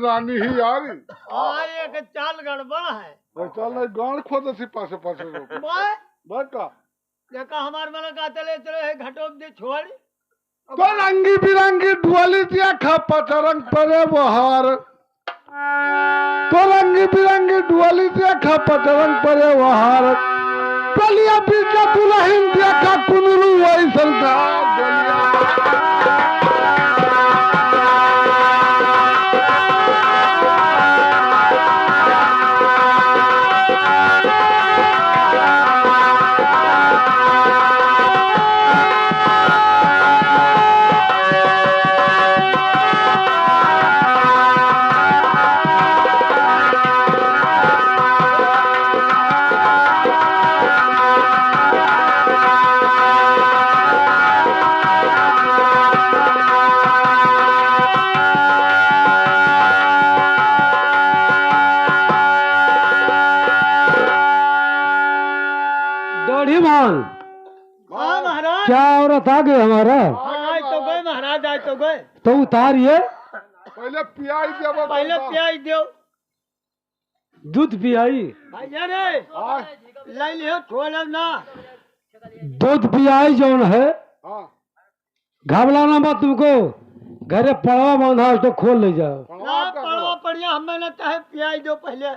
रानी ही यारी एक चाल गड़बड़ है। चल नहीं गांड खोद सी पासे पासे लोग का देखा हमार मन का चले चले घटों दे छोड़ तो रंगी बिरंगी डुअली दिया खा पचरंग परे बहार तो रंगी बिरंगी डुअली दिया खा पचरंग परे बहार पलिया पीछे दुल्हन दिया खा कुनरू वही सरकार क्या औरत आ गई हमारा? आज तो गए महाराज, आज तो गए। तो उतारिए, पहले पियाई दो, पहले पियाई दो, दूध पियाई भैया रे ले लियो छोड़ ना दूध पियाई जौन है घबराना मत, तुमको घरे पड़वा बांधा तो खोल ले जाओ ना पड़वा पड़िया हमें ना चाहे पियाई दो पहले।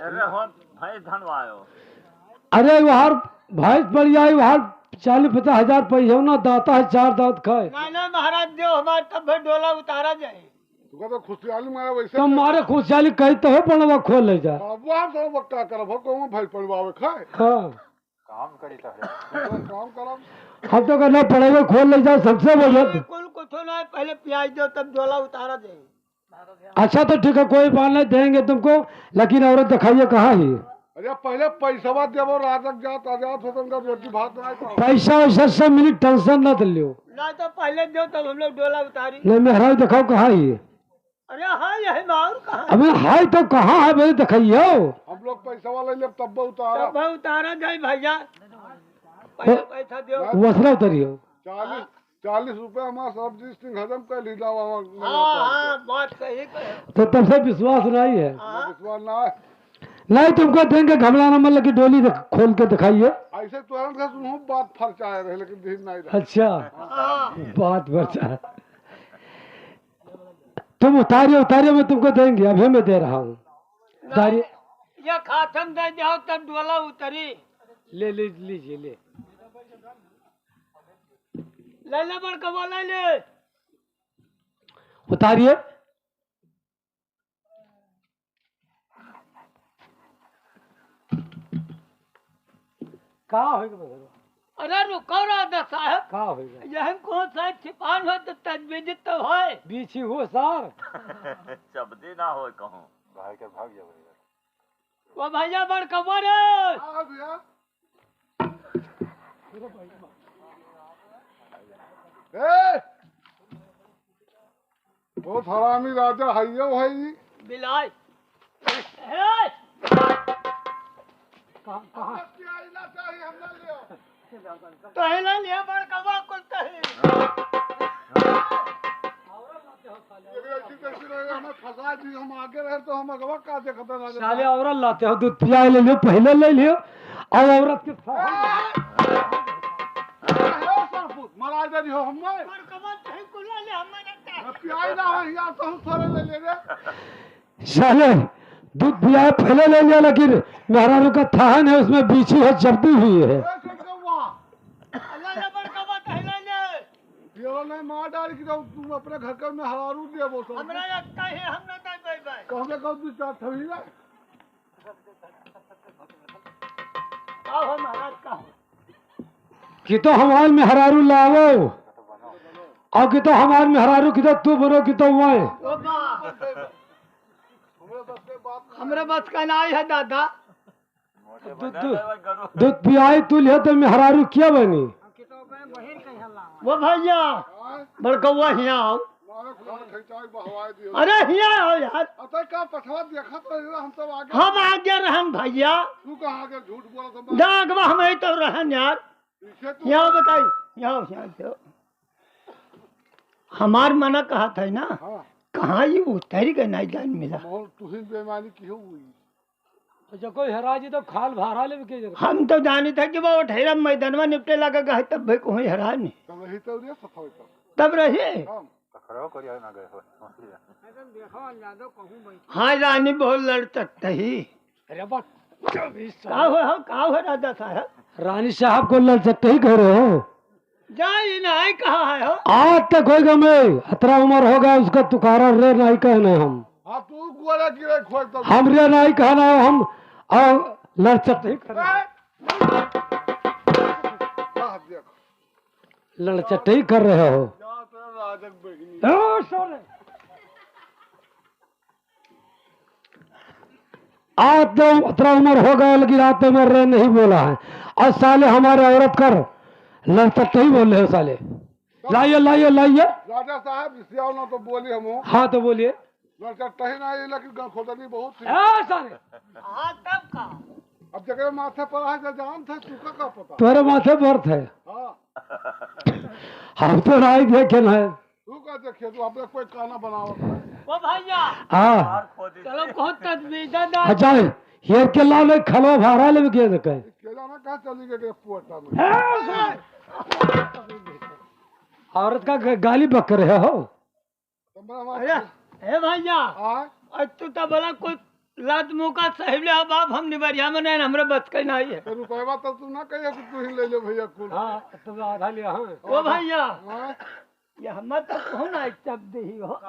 अरे वहां भैंस पड़ जाए वहां 40-50 हजार पैसा ना दाता है, 4 दांत खाए। नहीं महाराज दो हमारे तब डोला उतारा जाए तो खुशहाली मारा वैसे तुम मारे खुशहाली कही तो हो पड़वा खोल ले जा वक्का करब को भाई पड़वावे खाए हाँ काम करी काम करब हम तो करना पड़ेगा, खोल ले जाओ सबसे बढ़िया। कुल कुछ ना पहले पियाई दो तब डोला उतारा जाए। अच्छा तो ठीक है, कोई बात नहीं देंगे तुमको, लेकिन औरत दिखाइए कहाँ ही। अरे पहले पैसा देवो राजक जात आजाद स्वतंत्र रोटी भात नहीं पैसा वैसा सब मिली, टेंशन न दिलियो ना तो पहले दो तब हम लोग डोला उतारी। नहीं मेहराज दिखाओ कहाँ ही। अरे हाँ यही मार कहाँ अबे हाय तो कहाँ है मेरे दिखाइयो। हम लोग पैसा वाले ले तब उतारा तब उतारा जाए भैया, पहले पैसा दो वसरा उतरियो। 40 रुपए हमारा सब्जी सिंह हजम कर लीला हाँ बात सही कहे। तो तब से विश्वास नहीं है। विश्वास ना है नहीं तुमको देंगे, घबराना मत, लगी डोली खोल के दिखाइए। ऐसे तुरंत का सुनो बात फर्क आए रहे लेकिन धीर नहीं रहे। अच्छा बात बचा, तुम उतारिए उतारिए, मैं तुमको देंगे, अभी मैं दे रहा हूँ। उतारिए, ये खातम दे जाओ तब डोला उतरी। ले ले लीजिए, ले ले बड़कवा ले ले, उतारिए। कहाँ होगा? अरे रुको राजा साहब, कहाँ होगा? यह कौन सा छिपान हो तो तजवीज तो है बीची हो सार शब्दे ना हो कहूँ भाई के भाग जाएगा वो भैया बड़कवा रे। हां भैया ए बहुत हरामी राजा है ये भाई बिलाई कहाँ चाहिए हम ना लियो तो हिला लिया बड़कवा कुल तही। हमें फंसा दी, हम आगे रहे तो हम अगवा का देखते ना साले औरत लाते हो, दूध पिया ले लियो, पहले ले लियो और औरत के मरा दे हो हम बड़कवा तही कुल ले हमें ना पियाई ना है यार तो हम थोड़े ले ले रे साले दूध पिया पहले ले लिया, लेकिन मेहरारू का थान है उसमें बीची है, जब्दी हुई है। अल्लाह बड़कवा तही ले ले ये नहीं मार डाल कि तुम अपने घर का में हरारू दे वो सब हमरा लगता है हम ना दे भाई भाई कहले कब तू चाट थवी ना आओ महाराज का कि तो हमारे मेहरारू लावो और कि तो हमारे मेहरारू की तो तू बनो कि तो वो हमरा बस का नहीं है दादा। दूध पियाई तू लिया तो मेहरारू क्या बनी? वो भैया बड़कवा हिया आओ। अरे हिया आओ यार, अतः का पछवा देखा तो हम सब आगे हम आगे रहम भैया, तू कहां आगे झूठ बोला तो दागवा हम ही तो रहन यार। पीछे तू यहाँ बताई यहाँ यहाँ हमार मना कहा था ना कहाँ ये उतर के नहीं जान मिला। मोहन तुहिन बेईमानी की हुई। अच्छा कोई हरा जी तो खाल भारा ले के जगह हम तो जानी था कि वो ठहरा मैदानवा निपटे लगा गए तब भाई कोई हरा नहीं तब रही तो रे सफाई कर तब रहे। हम हाँ रानी बहुत लड़ सकता ही। अरे बा का हो राजा साहब। रानी साहब को लड़ सकते ही कह रहे हो। जाई नहीं कहा है हो। आज तक होगा मैं अतरा उम्र होगा उसका तुकारा रे नहीं कहने हम। हाँ तू कुआरा गिरे खोज तो हम रे नहीं कहना है हम और लड़ सकते ही कर देख लड़ सकते ही कर रहे हो। जा तेरा राजक बेगनी ओ, सोने। आज तो अतरा उम्र हो गया लेकिन आज तो मैं रे नहीं बोला है। और साले हमारे औरत कर लड़ सकते ही बोल रहे हो साले। लाइए लाइए लाइए। राजा साहब सियाओ ना तो बोली हम हाँ तो बोलिए। लड़का टही ना ये लेकिन खोदनी बहुत थी। साले हाँ तब का अब जगह माथे पर आ जा जान था तू का पता। तुम्हारे माथे बर्थ है। हाँ हम तो राय देखे ना है। तू का देखे तू अपने कोई खाना बनाओ। ओ भैया हाँ चलो बहुत तस्वीर दा। अच्छा हेर के लाल खलो भारा ले के देखे। केला ना कहाँ चली गई पोटा में। औरत का गाली बक रहे हो। अरे ए भैया आज तू तो बोला कोई लात मुँह का सहेबले बाप हम निबरिया में नहीं हमरे बच के नहीं है। रुपया तो तू ना कहिए कि तू ही ले ले भैया कुल। हाँ तो आधा लिया। हाँ ओ भैया हाँ? ये हम तो कौन आई चप दही हो।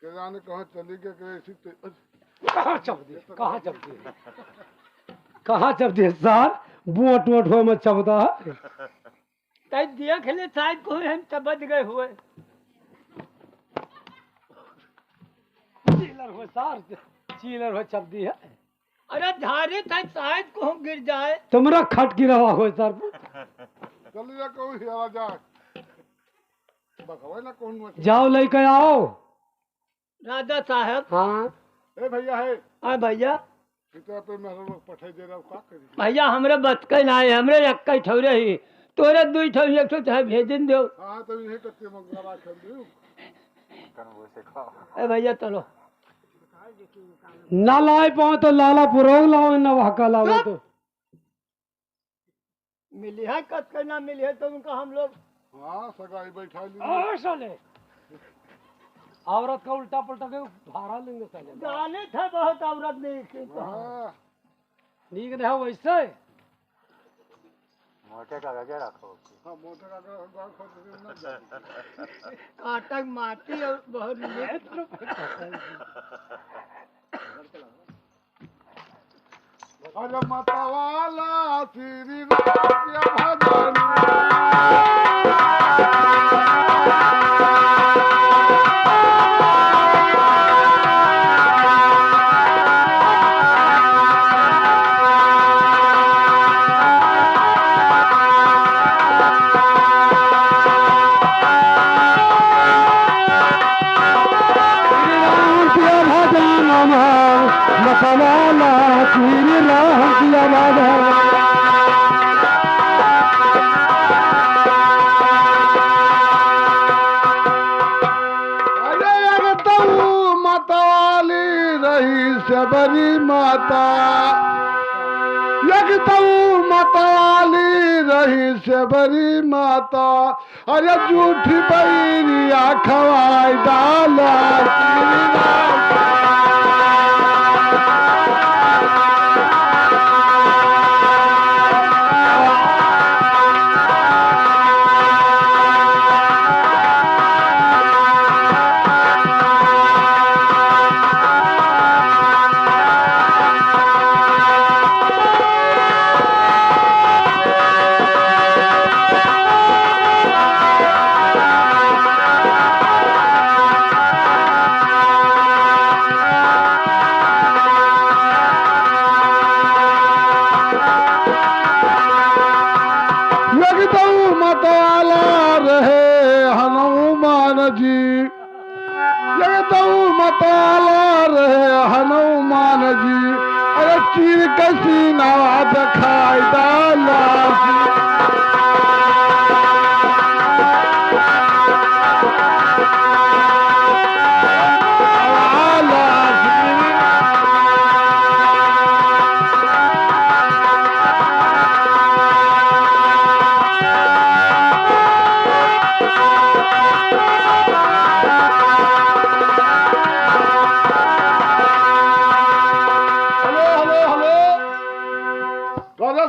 के जाने कहाँ चली गई कि ऐसी तो कहाँ चप दिए कहाँ चप दिए कहाँ चप दिए सार बोट वोट हो मत चपदा है। तय देख ले शायद कोई हम चबद गए हुए। चीलर हो सार चीलर हो चप दी है। अरे झारे था शायद को गिर जाए। तुम्हारा खट गिरा हुआ हो सर। चली जा कहूँ हियारा जाए बकवाई ना कौन मत। जाओ लेके आओ। राजा साहब हाँ ए भैया है हाँ भैया कितना पे मेरे लोग पठाई दे रहा हूँ का करी। भैया हमरे बच के ना है हमरे एक ही ठौरे ही तोरे दुई ठौ एक सौ चाहे भेजन दो। हाँ तो इन्हें कत्ते मंगवा खेल दूँ। ए भैया चलो ना लाए पाओ तो लाला पुरोग लाओ न वहां लाओ तो मिली है कत करना मिली है तो उनका हम लोग हाँ सगाई बैठा ली। साले औरत का उल्टा पलटा के भाड़ा लेंगे साले। जाने था बहुत औरत नहीं थी तो। हाँ ठीक नहीं है वैसे मोटे का गगे रखो। हाँ मोटे का अगर गाँव खोद ना जाए। काटक माटी और बहुत अरे माता वाला श्री राम भजन बरी माता यकतऊ मतवाली रही से बरी माता अरे झूठी बैरिया खवाई डाला हनुमान जी अरे चीर कसी नवा दिखाई डाला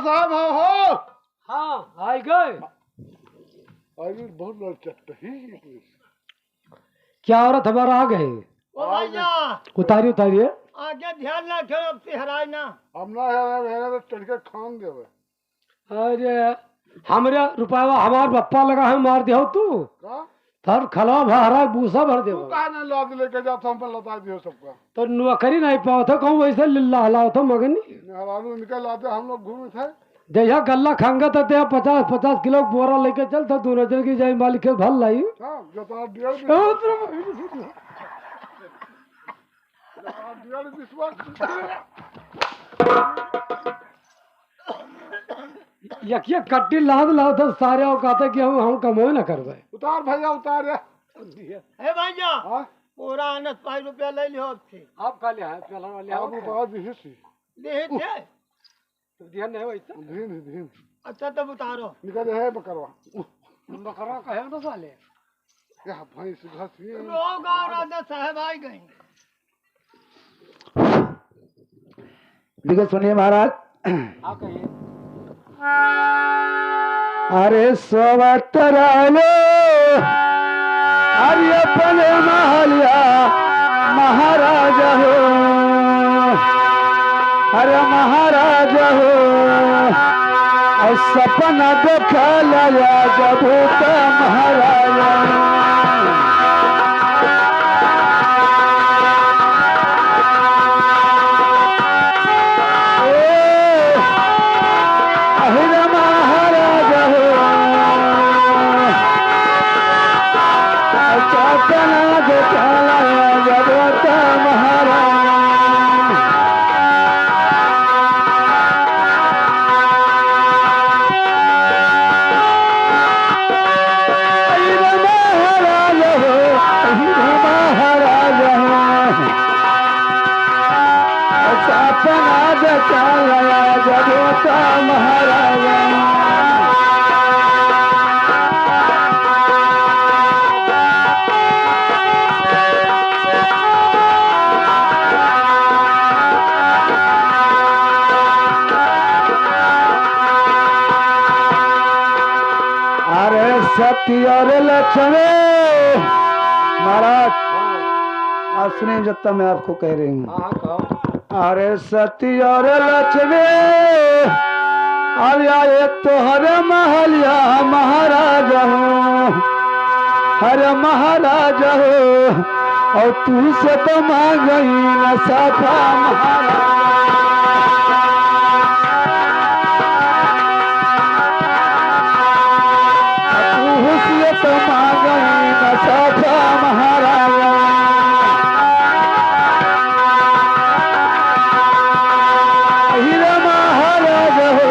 साहब हो हाँ आई गए। अरे बहुत लड़चट ही। क्या औरत हमारा आ गए? ओ भैया उतारिए उतारिए। आगे ध्यान ना करो, अब से हराए ना। हम ना है तो चढ़ के खान देवे। अरे हमरे रुपया हमार बप्पा लगा है मार दिया तू का थर खला भरा भूसा भर दे। तू कहा ना लाद लेके जाता हम पर लता दियो सबका। तो नौकरी नहीं पाओ था कहूँ वैसे लिल्ला हलाओ था मगनी हरालू निकल आते हम लोग घूमे थे। जैसा गल्ला खांगा था ते 50-50 किलो बोरा लेके चल था दोनों जन की जाई मालिक के भल लाई। हाँ जता डेढ़ विश्वास यकिया कट्टी लाद लाओ था सारे और कहते कि हम कमोए ना करवे। उतार भैया उतार रे। हे भैया हाँ पूरा 5 रुपया ले लियो अब से। आप खा लिया है पहला वाले आप उतार दी सी। दे थे ध्यान नहीं वैसा धीन अच्छा तब उतारो। निकल है बकरवा। बकरा कहे ना साले क्या भैंस घसी। लोग और राजा साहब आ गए। देखिए सुनिए महाराज। हाँ कहिए। अरे सोवतरालो अरे अपने महलिया महाराजा हो। अरे महाराजा हो और सपना देखा लाया जब होता महाराजा। सती और लक्ष्मी महाराज आज सुनिए जब तक मैं आपको कह रही हूँ। अरे सती और लक्ष्मी अरे एक तो हरे महलिया महाराजा हो। हरे महाराजा हो और तू से तो मांग गई न साफा महाराजा। तो मांगई न साफा महाराजा। हीरा महाराजा हो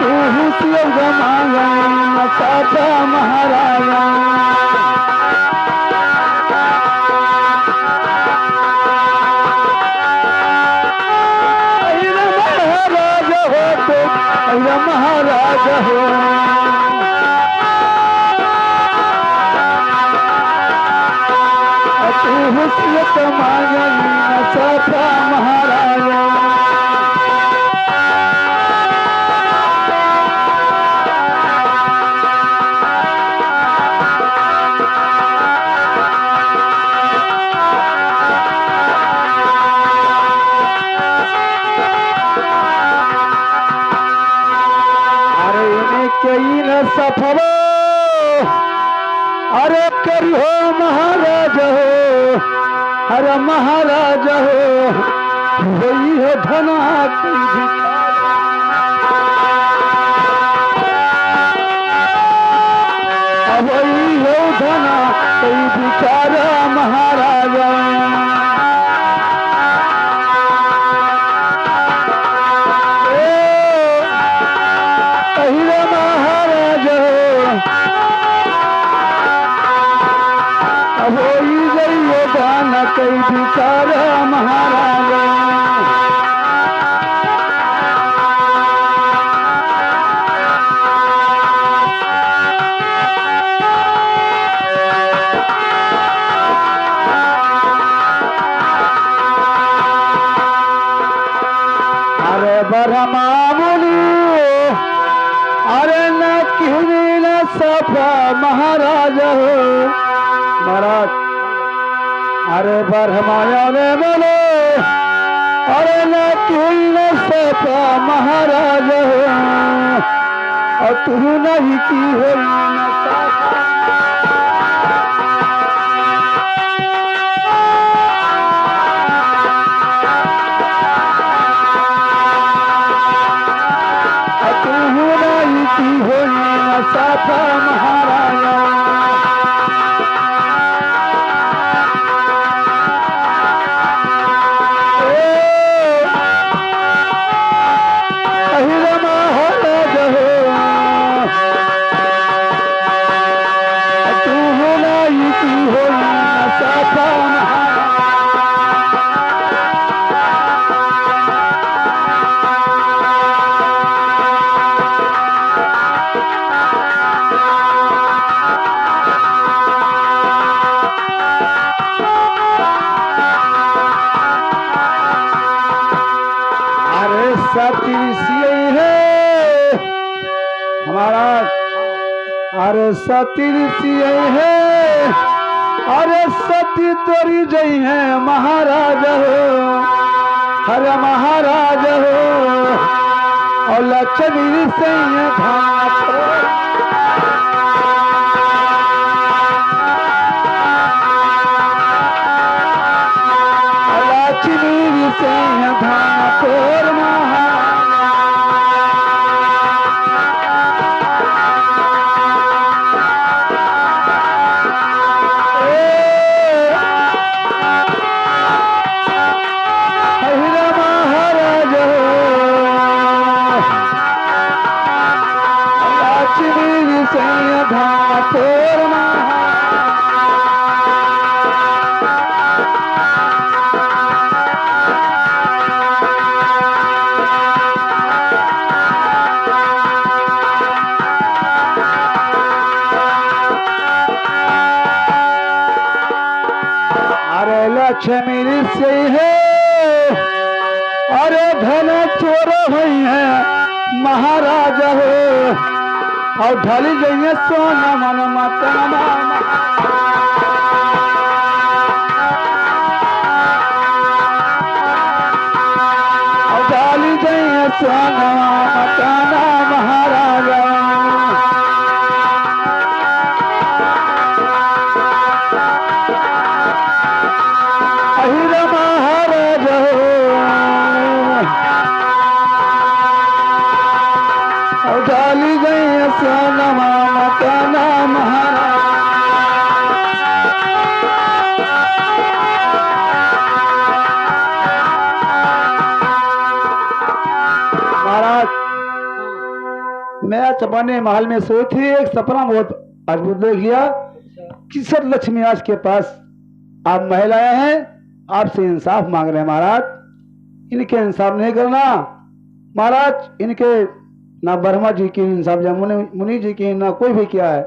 तू हुसियत मांगई न साफा महाराजा। महाराजा हो तू हुसियत मांगई न साफा महाराजा। सफरो अरे करियो महाराजा हो। अरे महाराजा हो वही है धना की वही है धना कोई बिचारा महाराजा। कई बिचारा महाराजा। साफा महाराज हो महाराज। अरे बरमाया ने बोले अरे न तुल साफा महाराज हो और तू नहीं की हो न साफा। साफा महाराजा अहिर महाराज हो तू होलाई की हो साफा अरे सती है अरे सती तोरी जई है महाराज हो हरे महाराज हो और लक्ष्मी से लक्ष्मी से धान महाराज। लक्ष्मी से है अरे धन चोर हुई है महाराज हो और ढली जाइए सोना मन माता और ढली जाइए सोना मकाना महाराजा। डाली गई सोनमा मकाना महाराज। महाराज मैं चपाने महल में सोई थी, एक सपना बहुत अद्भुत देख लिया। किशोर लक्ष्मी आज के पास आप महल आए हैं, आपसे इंसाफ मांग रहे हैं महाराज। इनके इंसाफ नहीं करना महाराज, इनके ना ब्रह्मा जी की इंसाफ या मुनि जी की ना कोई भी किया है,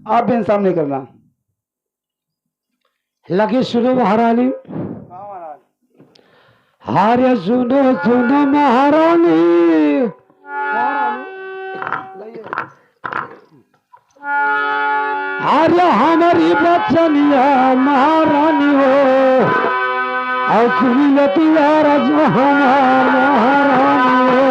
आप भी इंसाफ नहीं करना। लगे सुनो महारानी। हारे सुनो सुनो महारानी, हारे हमारी बचनिया महारानी हो और सुनी लती राजा हमार महारानी हो।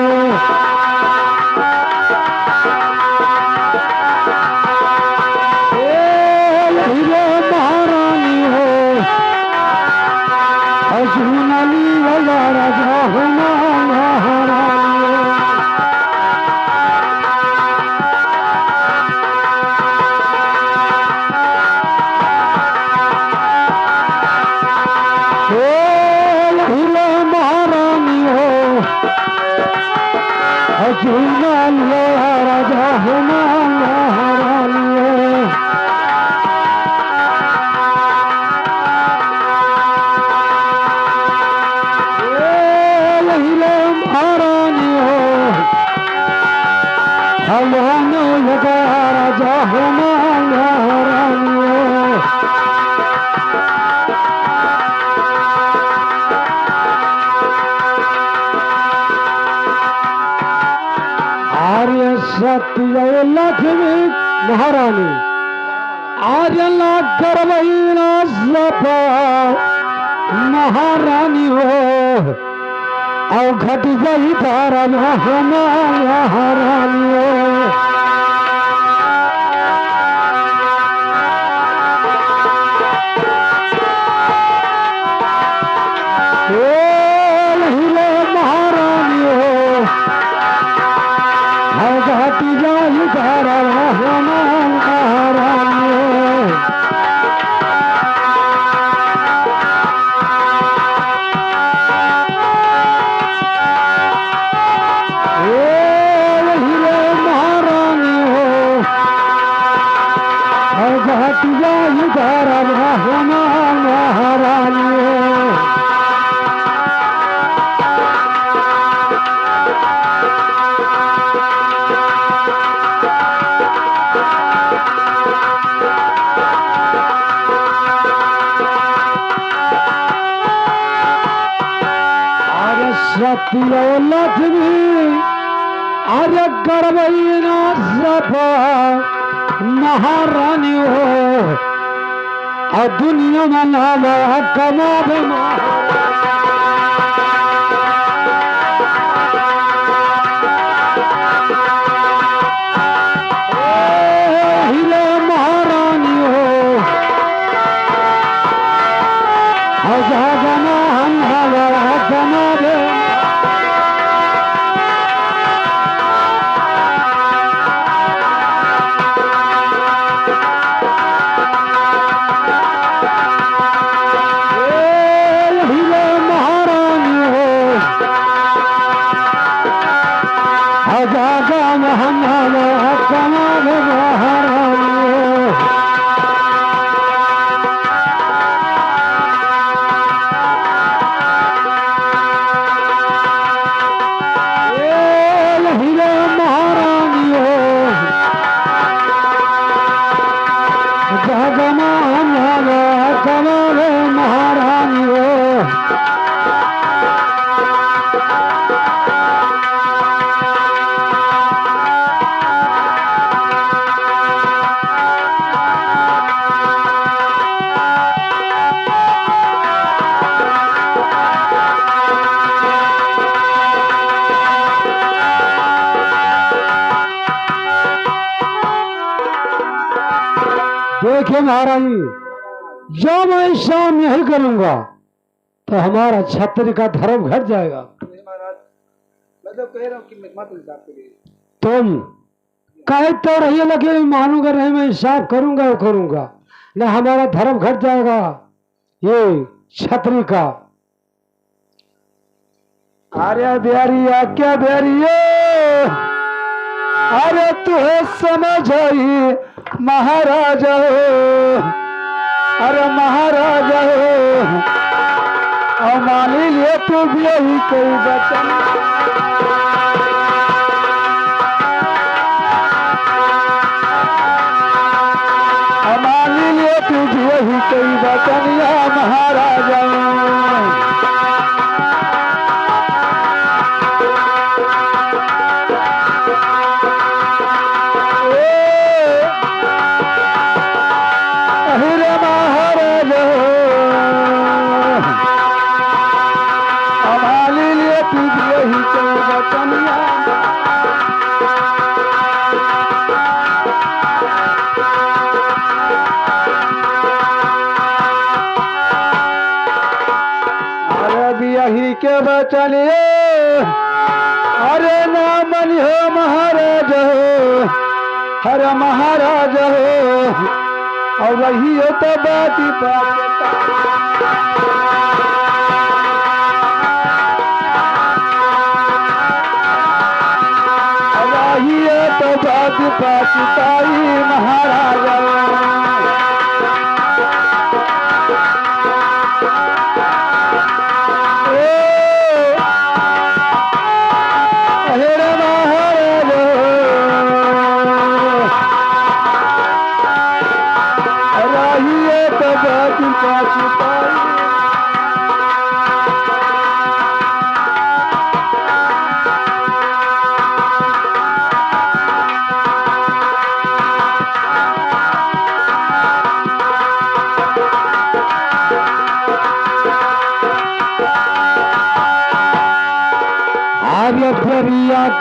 सत्य लक्ष्मी महारानी करवैना सफा महारानी हो और घट गई तारा महारानी हो। महारानी हो घट गई तारा महारानी हो। सतियो लक्ष्मी अरे करवैना सफा महारानी हो और दुनिया में नाम कमावे हीरे महारानी हो और जगना कमावे महारानी हो। देखिए महाराज जब मैं शाम नहीं करूंगा तो हमारा छत्र का धर्म घट जाएगा। मैं तो कह रहा हूँ कि मत इंसाफ के लिए तुम कहे तो रहिए लगे मानूंगा नहीं, मैं इंसाफ करूंगा वो करूंगा न हमारा धर्म घट जाएगा ये छत्री का। अरे बिहारिया क्या बिहारिया अरे तुहे समझ आई महाराजा हो अरे महाराजा हो और मान लिए तू भी यही कोई बचन मान लिए तू भी यही कोई बचन या महाराजा यही के बचनिए अरे नाम हो महाराज हो हर महाराज हो और वही हो तो बाती वही हो तो बाती पाई महाराज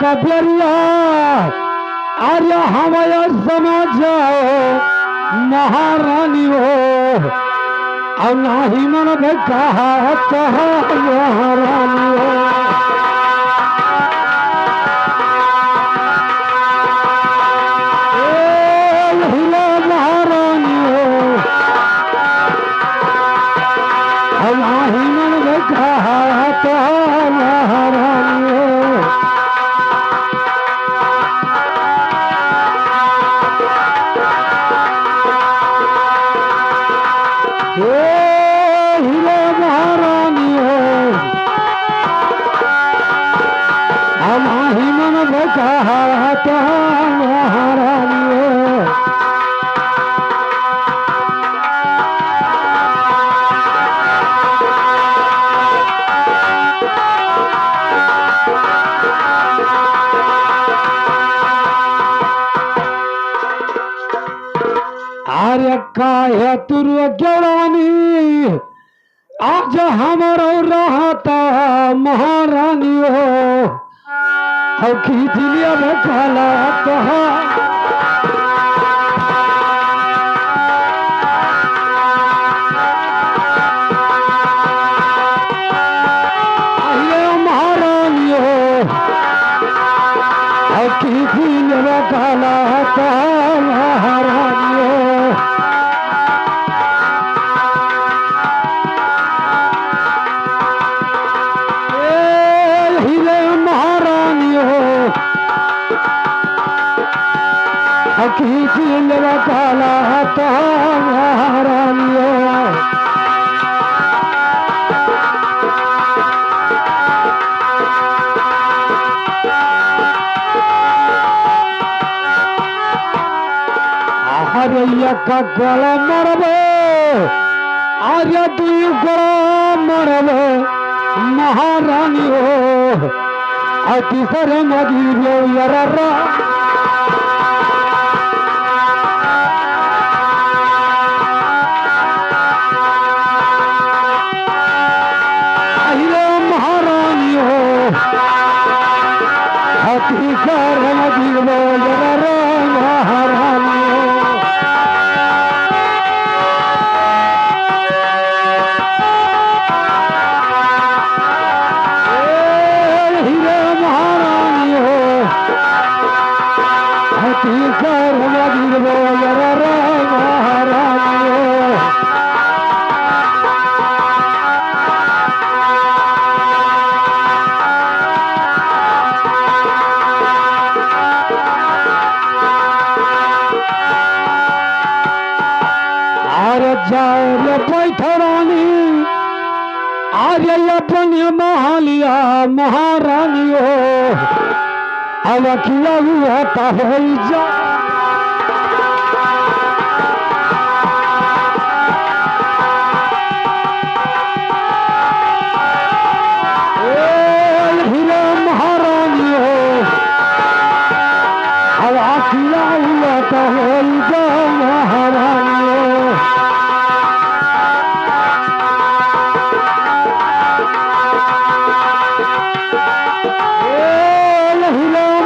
का बेरिया आर्य हमारा समझ महारानी हो और नाही मन में कहा महारानी हो। महारानी हो और नाही मन में कहा महारानी हो। महारानी हो हमारी मन कहा महारानी हो। आर्य काहे तुर्व ज्ञानी आज हमारो रहता महारानी हो और खींच लिया काला कहा महारानी हो और खींच लिया काला कहा महारानी हो। काला महारानी हो। आर्य का गला मरबे आर्य दुई गला मरबे महारानी हो और तीसरे मजीरो यरा महारानी हो तीसरे मजीरो यरा महारानी हो। आर्य पैठरानी आर्य अपने महालिया महारानी हो अब किया हुआ हो जा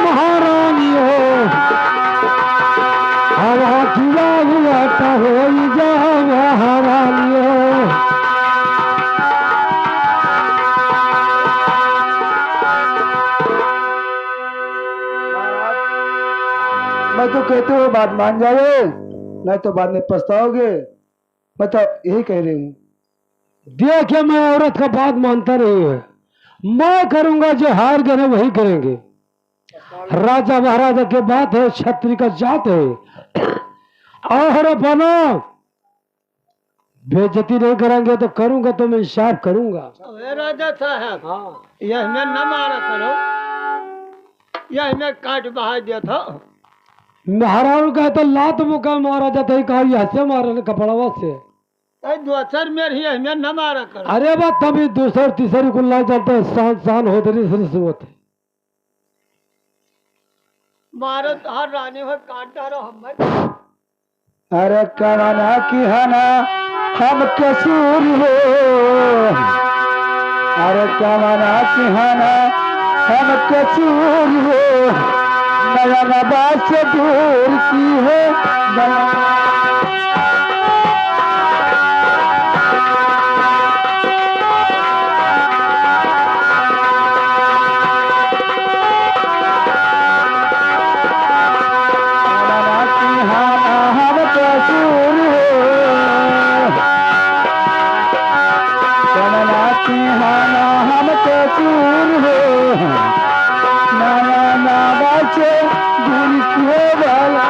महारानी हो अब किया हुआ हो जा महारानी हो। मैं तो कहते हो बात मान जाओगे नहीं तो बाद में पछताओगे। मैं तो यही कह रही हूँ। देखिए मैं औरत का बात मानता नहीं है। मैं करूंगा जो हार गए वही करेंगे। राजा महाराजा के बात है क्षत्रिय का जात है और बना बेइज्जती नहीं करेंगे तो करूंगा तो मैं इंसाफ करूंगा। राजा साहब हाँ यह में न मारा करो यह में काट बहा दिया था। महाराज का तो लात मुका मारा जाता है कहा यहाँ से मारा कपड़ावा से दूसर में ही हमें न मारा करो। अरे बात तभी दूसर तीसरी को ला जाता है शान शान होते नहीं होते भारत हर रानी हो काटता रहो हम। अरे कमाना की हना हम कसूर हो। अरे कमाना की हना हम कसूर हो नयन बात से दूर की है हम कसूर हो हम कसूर हो नयन बात से दूर की है वाला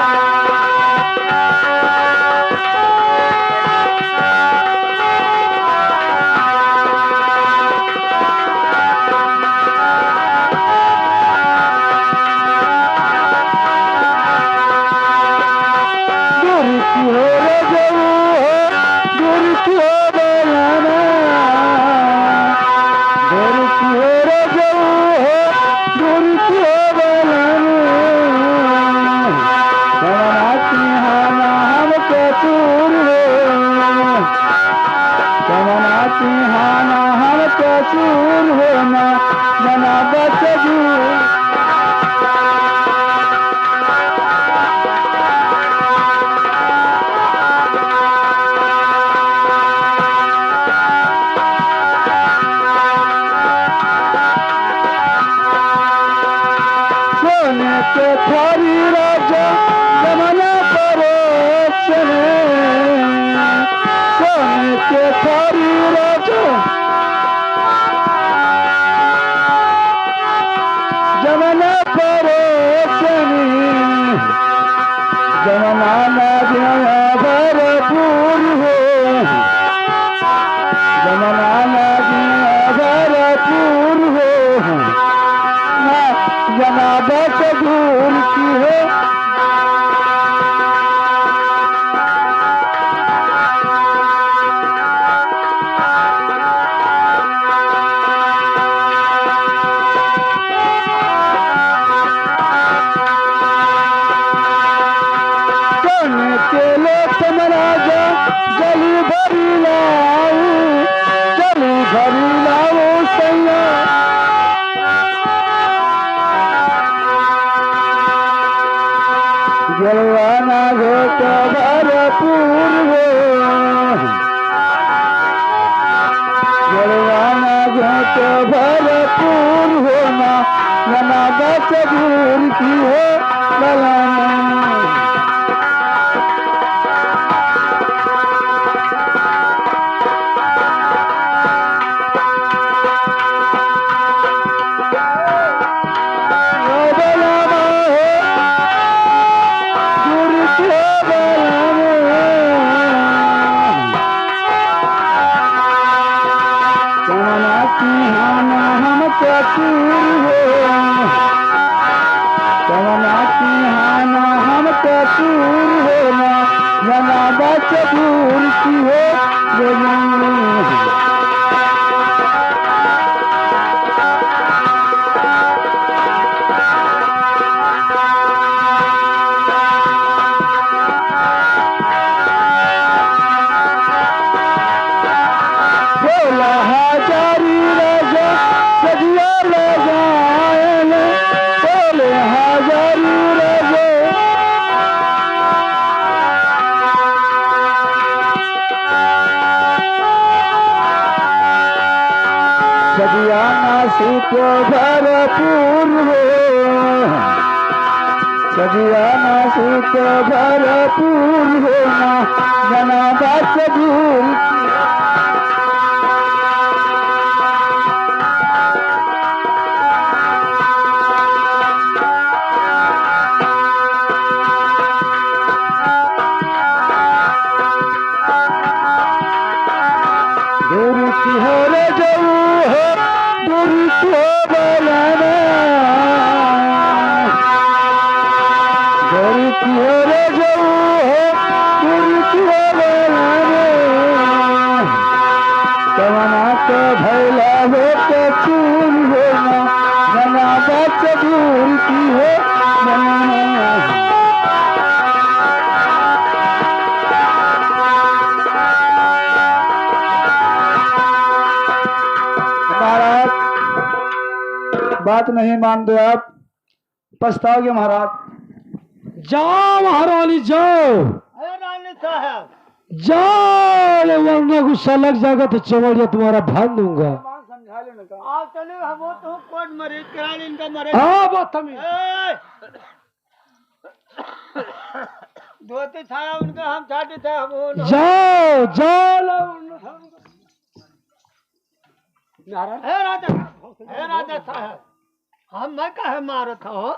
कसूर होना जना बचूर सोने के थारी राजा जमाना करो चले सोने के थारी राजा जमाना करो चले जमाना ना गया भरपूर हो जमाना ना गया भरपूर हो जनाबत दूर की है सोने के लिए तुम राजा जली भरी लाओ जली भरी लाओ सैया जलवाना घोट भरपूर हो जलवाना घोट भरपूर होना जना बच दूर की हो बलाना हम कसूर हो हम कसूर हो जना बच दूर की हो बोला हजारी राजा सजिया ले जाए बोले हजारी राजा सजिया नासिक भरपूर हो सजिया नासिक भरपूर होना जना बच दूर दूर की हो रे जाऊ हो दूर की हो बलाना दूर की हो रे जाऊ हो दूर की हो बलाना तमना तो भैला हो के चून होना जना बच दूर की हो बलाना बात नहीं मानते आप, पछताओगे महाराज। जाओ महारानी जाओ, अरे रानी साहब जाओ, वरना गुस्सा लग जाएगा तो चमड़िया तुम्हारा भान दूंगा। आप चले हम वो तो कोर्ट मरीज करा ले इनका मरे। हाँ बदतमीज। धोती छाया उनका हम छाटे थे हम वो न- जाओ जाओ। हे राजा साहब हम मैं कहे मारत हो।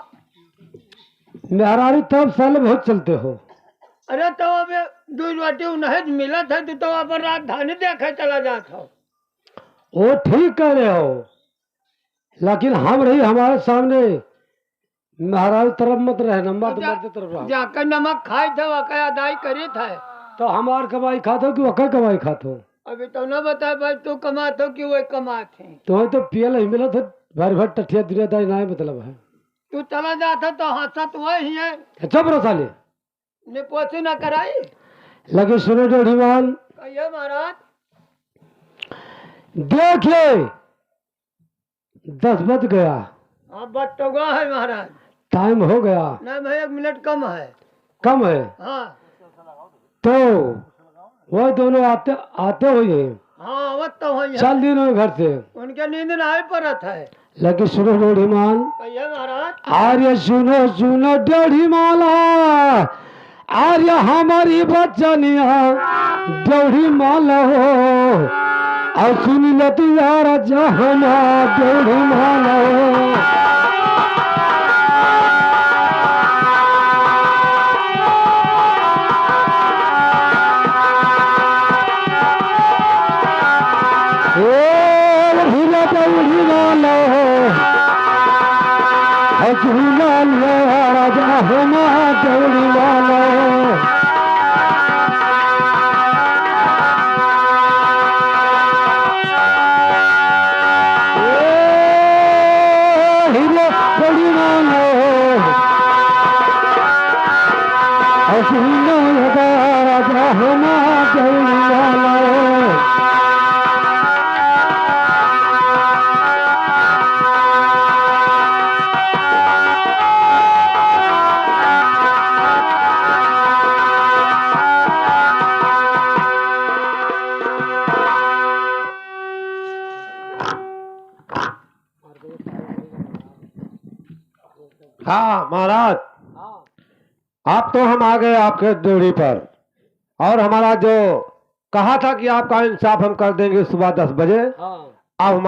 मेहरारू तब साल बहुत चलते हो। अरे तो अब दो रोटी उन्हें मिला था तो अपन राजधानी देखे चला जाता हो। वो ठीक कह रहे हो, लेकिन हम रही हमारे सामने मेहरारू तरफ मत रहना, मत मरते तरफ रहो। जाकर नमक खाए थे वह अदाई करी था। तो हमार कमाई खाते कि वह कमाई खाते हो? अभी तो न बता भाई तू कमाते हो कि वही कमाते हैं। तुम्हें तो पियल ही मिला था, भर भर टठिया दिया था, ना मतलब है। तू चला जाता तो हंसत वही है। चुप रहो साले, निपोसी न कराई। लगे सुनो डेढ़ीवाल, कहिए महाराज। देखिए 10 बज गया, अब बटोगा है महाराज। टाइम हो गया, नहीं भाई 1 मिनट कम है। कम है। हाँ तो वो दोनों आते हुए हाँ वो तो वही है। चल दिनों घर से। उनके नींद नहीं पड़त है। लगे सुनो डेढ़ीमान, कहिए महाराज। आर्य सुनो सुनो डेढ़ी माला, आर्य हमारी बचनिया डेढ़ी माला हो, और सुन ले तू यार जहना डेढ़ी माला हो। हीरा डेढ़ी माला हो, झूला राजा होना डेढ़ी माला हो। राजा होना डेढ़ी माला हो। हाँ महाराज, आप तो हम आ गए आपके ड्यूटी पर, और हमारा जो कहा था कि आपका इंसाफ हम कर देंगे सुबह 10 बजे, हाँ अब